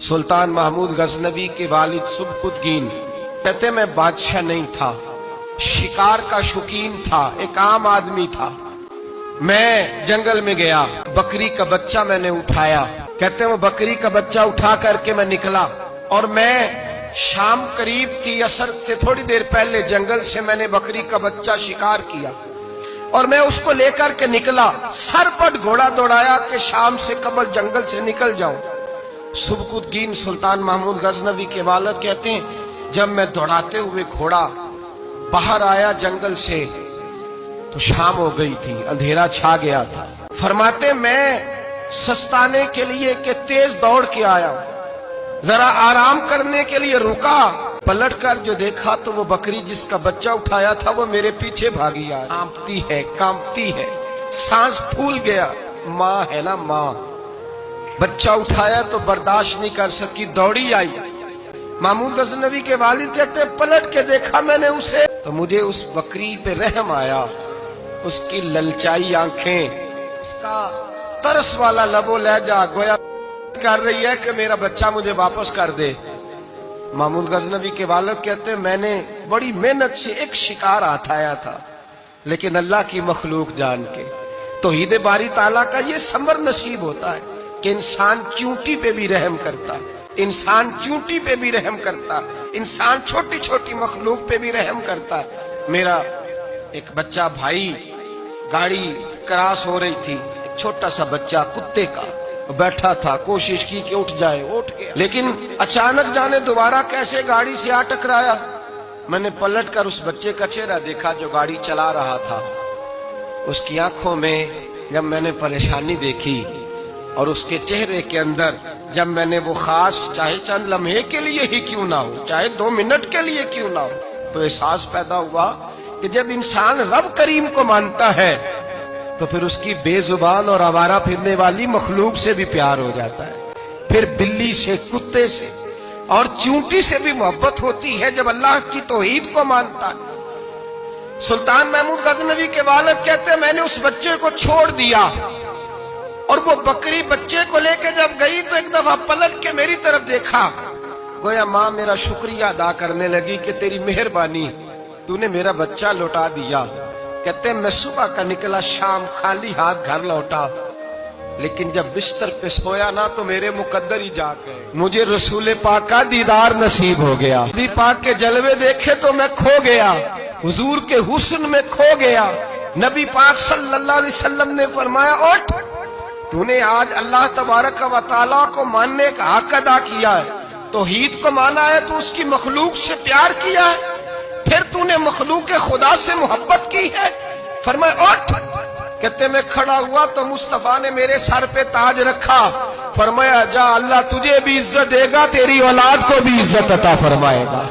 सुल्तान महमूद गजनवी के वालिद सुबकुतगीन कहते मैं बादशाह नहीं था, शिकार का शौकीन था, एक आम आदमी था। मैं जंगल में गया, बकरी का बच्चा मैंने उठाया। कहते हैं वो बकरी का बच्चा उठा करके मैं निकला और मैं शाम करीब थी, असर से थोड़ी देर पहले जंगल से मैंने बकरी का बच्चा शिकार किया और मैं उसको लेकर के निकला। सर पर घोड़ा दौड़ाया कि शाम से कबल जंगल से निकल जाऊं। सुबकुतगीन सुल्तान महमूद गजनवी के वालिद कहते हैं जब मैं दौड़ाते हुए घोड़ा बाहर आया जंगल से तो शाम हो गई थी, अंधेरा छा गया था। फरमाते मैं सस्ताने के लिए कि तेज दौड़ के आया, जरा आराम करने के लिए रुका, पलटकर जो देखा तो वो बकरी जिसका बच्चा उठाया था वो मेरे पीछे भागी आ, कांपती है, सांस फूल गया। माँ है ना माँ, बच्चा उठाया तो बर्दाश्त नहीं कर सकी, दौड़ी आई। महमूद गजनवी के वालिद कहते पलट के देखा मैंने उसे तो मुझे उस बकरी पे रहम आया, उसकी ललचाई आंखें, उसका तरस वाला लबो लहजा गोया कर रही है कि मेरा बच्चा मुझे वापस कर दे। महमूद गजनवी के वालिद कहते मैंने बड़ी मेहनत से एक शिकार आया था, लेकिन अल्लाह की मखलूक जान के तौहीद बारी ताला का ये समर नसीब होता है कि इंसान चूंटी पे भी रहम करता, इंसान चूंटी पे भी रहम करता, इंसान छोटी छोटी मखलूक पे भी रहम करता। मेरा एक बच्चा भाई, गाड़ी क्रॉस हो रही थी, एक छोटा सा बच्चा कुत्ते का बैठा था, कोशिश की कि उठ जाए, उठ गया, लेकिन अचानक जाने दोबारा कैसे गाड़ी से आ टकराया। मैंने पलट कर उस बच्चे का चेहरा देखा जो गाड़ी चला रहा था। उसकी आंखों में जब मैंने परेशानी देखी और उसके चेहरे के अंदर जब मैंने वो खास, चाहे चंद लम्हे के लिए ही क्यों ना हो, चाहे 2 मिनट के लिए क्यों ना हो, तो एहसास पैदा हुआ कि जब इंसान रब करीम को मानता है तो फिर उसकी बेजुबान और आवारा फिरने वाली मखलूक से भी प्यार हो जाता है, फिर बिल्ली से, कुत्ते से और चूंटी से भी मोहब्बत होती है जब अल्लाह की तौहीद को मानता है। सुल्तान महमूद गजनवी के वालिद कहते मैंने उस बच्चे को छोड़ दिया और वो बकरी बच्चे को लेके जब गई तो एक दफा पलट के मेरी तरफ देखा, गोया माँ मेरा शुक्रिया अदा करने लगी कि तेरी मेहरबानी, तूने मेरा बच्चा लौटा दिया। कहते मैं सुबह का निकला, शाम खाली हाथ घर लौटा, लेकिन जब बिस्तर पे सोया ना तो मेरे मुकद्दर ही जाग गए। मुझे रसूल पाक का दीदार नसीब हो गया, नबी पाक के जलवे देखे तो मैं खो गया, हुजूर के हुस्न में खो गया। नबी पाक सल्लल्लाहु अलैहि वसल्लम ने फरमाया उठ, तूने आज अल्लाह तबारक व तआला को मानने का हक अदा किया है, तौहीद को माना है, तो उसकी मखलूक से प्यार किया है, फिर तूने मखलूक खुदा से मोहब्बत की है। फरमाया उठ। कहते मैं खड़ा हुआ तो मुस्तफा ने मेरे सर पे ताज रखा, फरमाया जा अल्लाह तुझे भी इज्जत देगा, तेरी औलाद को भी इज्जत अता फरमाएगा।